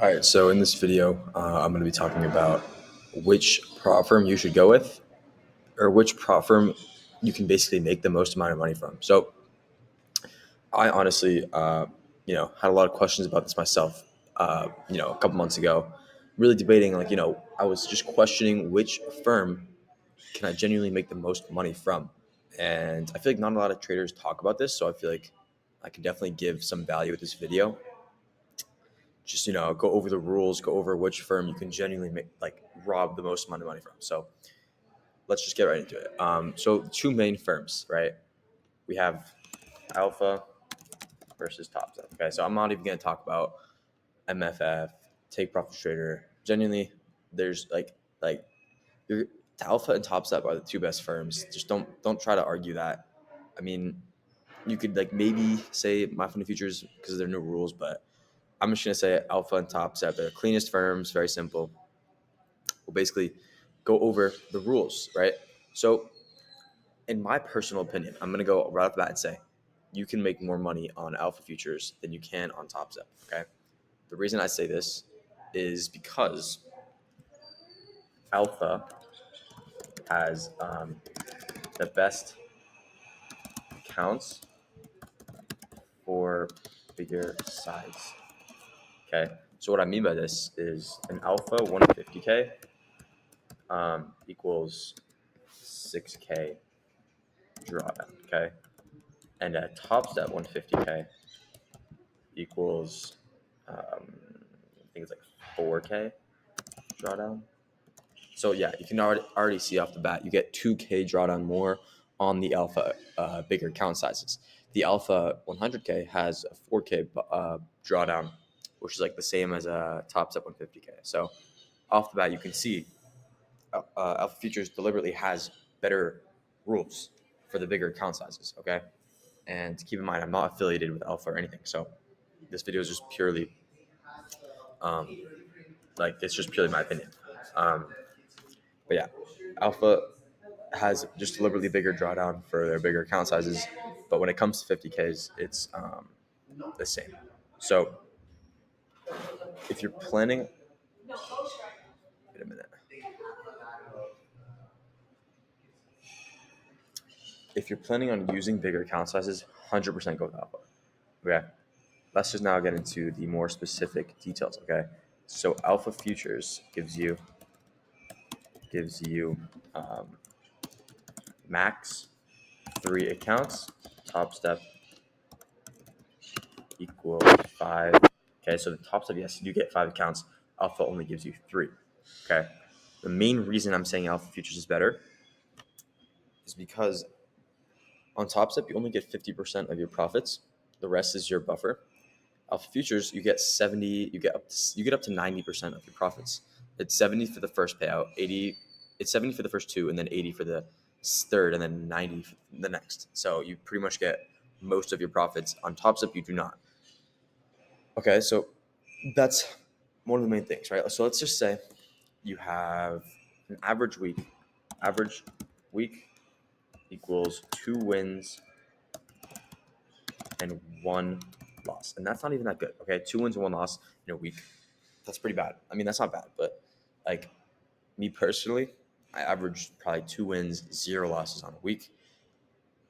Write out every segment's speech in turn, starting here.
All right, so in this video, I'm going to be talking about which prop firm you should go with, or which prop firm you can basically make the most amount of money from. So, I honestly, had a lot of questions about this myself. A couple months ago, really debating, I was just questioning which firm can I genuinely make the most money from, and I feel like not a lot of traders talk about this. So I feel like I can definitely give some value with this video. Just go over the rules, go over which firm you can genuinely make, rob the most amount of money from. So let's just get right into it. So two main firms, right? We have Alpha versus TopStep. Okay, so I'm not even going to talk about MFF, Take Profit Trader. Genuinely, there's like your Alpha and TopStep are the two best firms. Just don't try to argue that. I mean, you could maybe say My Funny Futures because of their new rules, but I'm just gonna say Alpha and TopStep. They're the cleanest firms, very simple. We'll basically go over the rules, right? So, in my personal opinion, I'm gonna go right off the bat and say you can make more money on Alpha Futures than you can on TopStep. Okay. The reason I say this is because Alpha has the best counts for bigger size. Okay. So what I mean by this is an Alpha 150K equals 6K drawdown. Okay. And a TopStep 150K equals, I think it's like 4K drawdown. So yeah, you can already see off the bat, you get 2K drawdown more on the Alpha bigger count sizes. The Alpha 100K has a 4K drawdown, which is like the same as a TopStep 150K. So off the bat, you can see Alpha Futures deliberately has better rules for the bigger account sizes. Okay, and keep in mind, I'm not affiliated with Alpha or anything, so this video is just purely, it's just purely my opinion. But yeah, Alpha has just deliberately bigger drawdown for their bigger account sizes, but when it comes to 50Ks, it's the same. So if you're planning, wait a minute. If you're planning on using bigger account sizes, 100% go with Alpha. Okay. Let's just now get into the more specific details. Okay. So Alpha Futures gives you max 3 accounts. TopStep equals 5. Okay, so the TopStep, yes, you get 5 accounts. Alpha only gives you 3. Okay. The main reason I'm saying Alpha Futures is better is because on TopStep you only get 50% of your profits. The rest is your buffer. Alpha Futures, you get 70. You get up to 90% of your profits. It's 70 for the first payout, 80. It's 70 for the first two, and then 80 for the third, and then 90 for the next. So you pretty much get most of your profits. On TopStep, you do not. Okay, so that's one of the main things, right? So let's just say you have an average week. Average week equals 2 wins and 1 loss. And that's not even that good, okay? 2 wins and 1 loss in a week. That's pretty bad. I mean, that's not bad, but me personally, I average probably 2 wins, 0 losses on a week.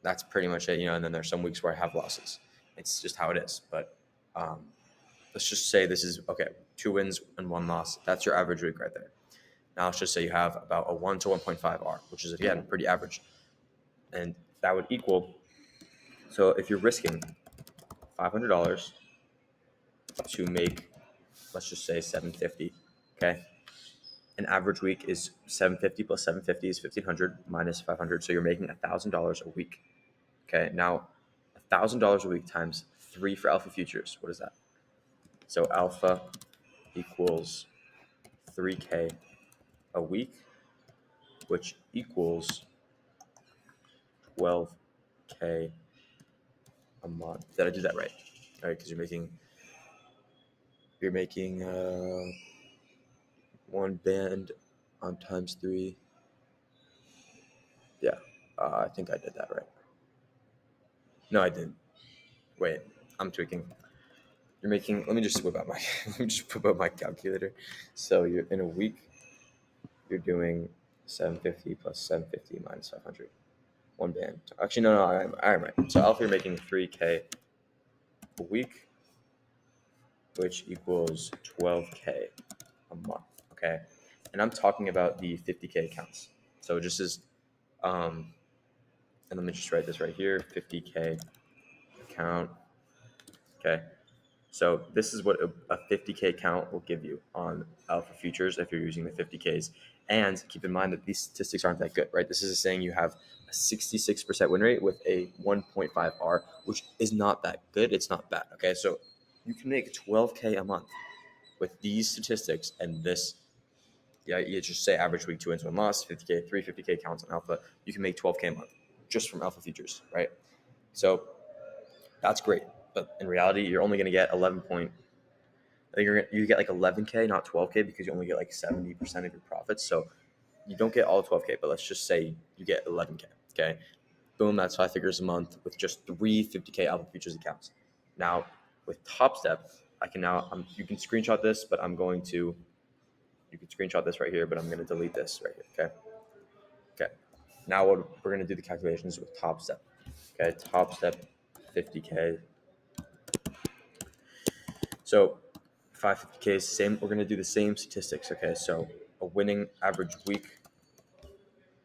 That's pretty much it, and then there's some weeks where I have losses. It's just how it is. But let's just say this is, okay, 2 wins and 1 loss. That's your average week right there. Now let's just say you have about a 1 to 1.5 R, which is, again, pretty average. And that would equal, so if you're risking $500 to make, let's just say 750, okay? An average week is 750 plus 750 is 1,500 minus 500, so you're making $1,000 a week. Okay, now $1,000 a week times 3 for Alpha Futures. What is that? So Alpha equals 3K a week, which equals 12K a month. Did I do that right? All right, because you're making one band on times 3. Yeah, I think I did that right. No, I didn't. Wait, I'm tweaking. you're making. Let me just whip out my let me just whip out my calculator. So you're in a week, you're doing 750 plus 750 minus 500. One band. Actually, no, I'm right. So alpha, you're making 3K a week, which equals 12K a month. Okay, and I'm talking about the 50K accounts. So just as, and let me just write this right here: 50K account. Okay, so this is what a 50K account will give you on Alpha Futures if you're using the 50Ks. And keep in mind that these statistics aren't that good, right? This is saying you have a 66% win rate with a 1.5 R, which is not that good. It's not bad. Okay, so you can make 12K a month with these statistics and this. Yeah, you just say average week 2 wins, 1 loss, 50K, 350K counts on Alpha. You can make 12K a month just from Alpha Futures, right? So that's great. But in reality, you're only going to get 11 point. I think you get like 11K, not 12K, because you only get like 70% of your profits. So you don't get all 12K, but let's just say you get 11K. Okay, boom, that's 5 figures a month with just 3 50K Alpha Futures accounts. Now with Top Step, I can now you can screenshot this, but you can screenshot this right here, but I'm going to delete this right here. Okay. Okay. Now what we're going to do the calculations with Top Step. Okay, Top Step 50K. So 550K same. We're gonna do the same statistics. Okay, so a winning average week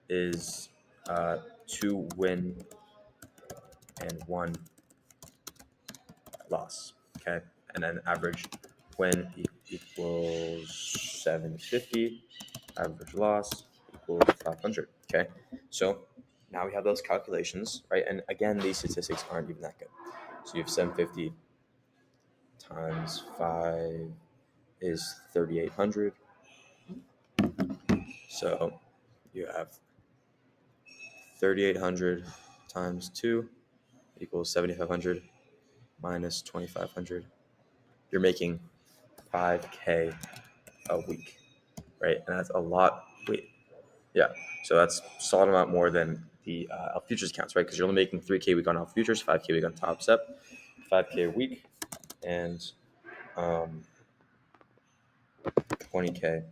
is 2 win and 1 loss. Okay, and then average win equals 750. Average loss equals 500. Okay, so now we have those calculations, right? And again, these statistics aren't even that good. So you have 750 times 5 is 3,800. So you have 3,800 times 2 equals 7,500 minus 2,500. You're making 5K a week, right? And that's a lot. Wait, yeah. So that's a solid amount more than the Alpha Futures accounts, right? Because you're only making 3K a week on Alpha Futures, 5K a week on Top Step, 5K a week, and 20K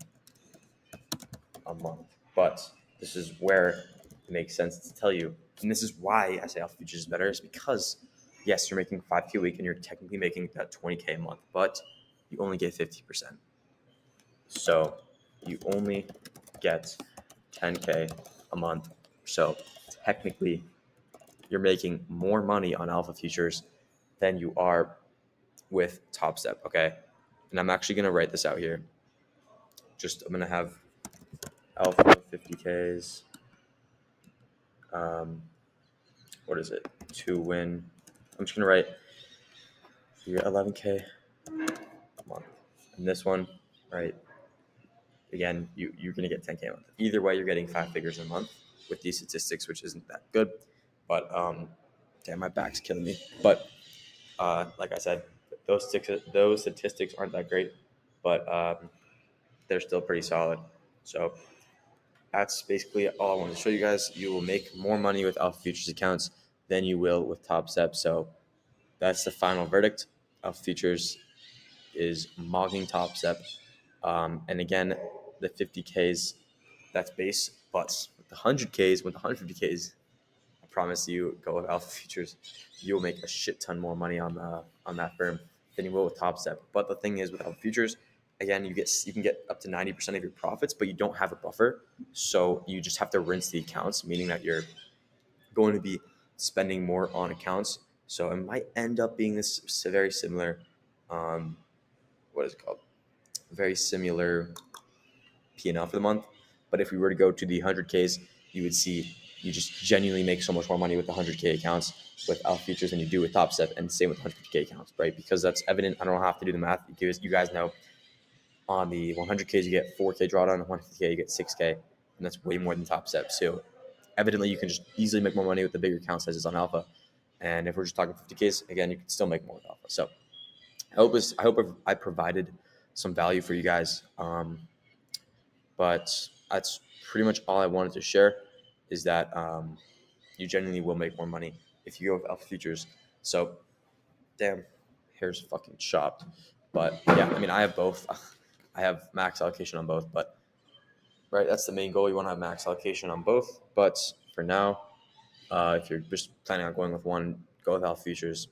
a month. But this is where it makes sense to tell you, and this is why I say Alpha Futures is better, is because yes, you're making 5K a week and you're technically making that 20K a month, but you only get 50%. So you only get 10K a month. So technically, you're making more money on Alpha Futures than you are with Top Step. Okay, and I'm actually gonna write this out here. I'm gonna have Alpha 50Ks. What is it? To win. I'm just gonna write your 11K a month. And this one, right? Again, you're gonna get 10K a month. Either way, you're getting 5 figures a month with these statistics, which isn't that good. But damn, my back's killing me. But like I said, those statistics aren't that great, but they're still pretty solid. So that's basically all I wanted to show you guys. You will make more money with Alpha Futures accounts than you will with Top Step. So that's the final verdict. Alpha Futures is mogging Top Step. And again, the 50Ks, that's base. But with the 100Ks, with the 150Ks, I promise you, go with Alpha Futures. You'll make a shit ton more money on that firm than you will with Top Step. But the thing is, with Alpha Futures, again, you can get up to 90% of your profits, but you don't have a buffer. So you just have to rinse the accounts, meaning that you're going to be spending more on accounts. So it might end up being this very similar, what is it called? Very similar P&L for the month. But if we were to go to the 100Ks, you would see you just genuinely make so much more money with the 100K accounts with Alpha Futures than you do with Top Step, and same with 150K accounts, right? Because that's evident. I don't have to do the math. You guys know on the 100Ks, you get 4K drawdown, on 150K, you get 6K, and that's way more than Top Step. So evidently, you can just easily make more money with the bigger account sizes on Alpha. And if we're just talking 50Ks, again, you can still make more with Alpha. So I hope I provided some value for you guys. But that's pretty much all I wanted to share, is that you genuinely will make more money if you go with Alpha Futures. So, damn, hair's fucking chopped. But yeah, I mean, I have both. I have max allocation on both, but right, that's the main goal. You want to have max allocation on both. But for now, if you're just planning on going with one, go with Alpha Futures.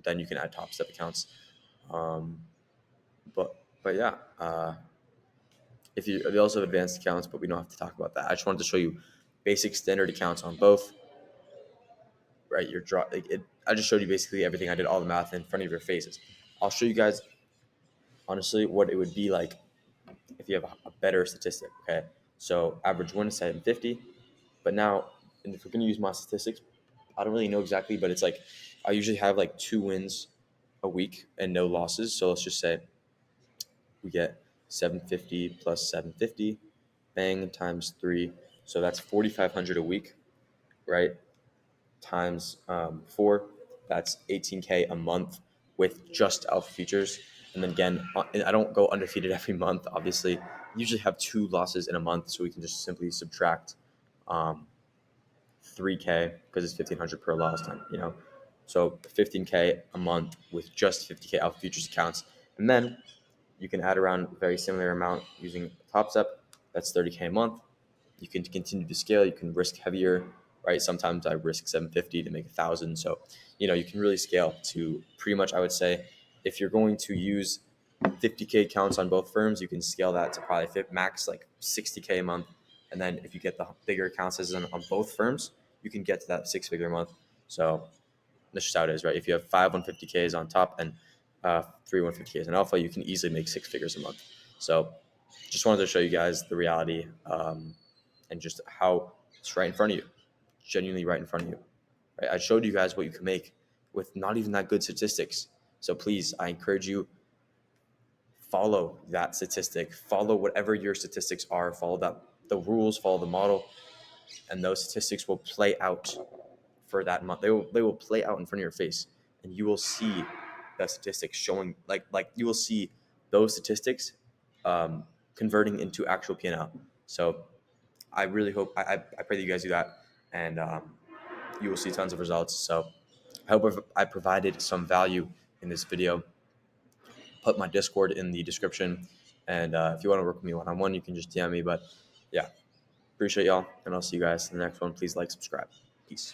Then you can add Top Step accounts. Um, but yeah, if you we also have advanced accounts, but we don't have to talk about that. I just wanted to show you basic standard accounts on both. Right, your draw. I just showed you basically everything. I did all the math in front of your faces. I'll show you guys honestly what it would be like if you have a better statistic. Okay, so average win is 750, but now, and if we're gonna use my statistics, I don't really know exactly, but it's like I usually have like 2 wins a week and no losses. So let's just say we get 750 plus 750, bang, times 3. So that's 4,500 a week, right? Times 4, that's 18K a month with just Alpha Futures. And then again, I don't go undefeated every month. Obviously, usually have 2 losses in a month, so we can just simply subtract 3K because it's 1,500 per loss time. So 15K a month with just 50K Alpha Futures accounts, and then you can add around a very similar amount using Top Step. That's 30K a month. You can continue to scale. You can risk heavier, right? Sometimes I risk 750 to make 1,000. So, you can really scale to pretty much, I would say, if you're going to use 50K accounts on both firms, you can scale that to probably max like 60K a month. And then if you get the bigger accounts as on both firms, you can get to that 6-figure a month. So that's just how it is, right? If you have 5 150Ks on top and 3 150Ks in alpha, you can easily make 6 figures a month. So just wanted to show you guys the reality and just how it's right in front of you, genuinely right in front of you. Right? I showed you guys what you can make with not even that good statistics. So please, I encourage you, follow that statistic, follow whatever your statistics are, follow the rules, follow the model, and those statistics will play out for that month. They will play out in front of your face, and you will see the statistics showing like you will see those statistics converting into actual P&L. So I really hope I pray that you guys do that, and you will see tons of results. So I hope I provided some value in this video. Put my Discord in the description, and if you want to work with me one-on-one, you can just DM me. But yeah, appreciate y'all, and I'll see you guys in the next one. Please like, subscribe. Peace.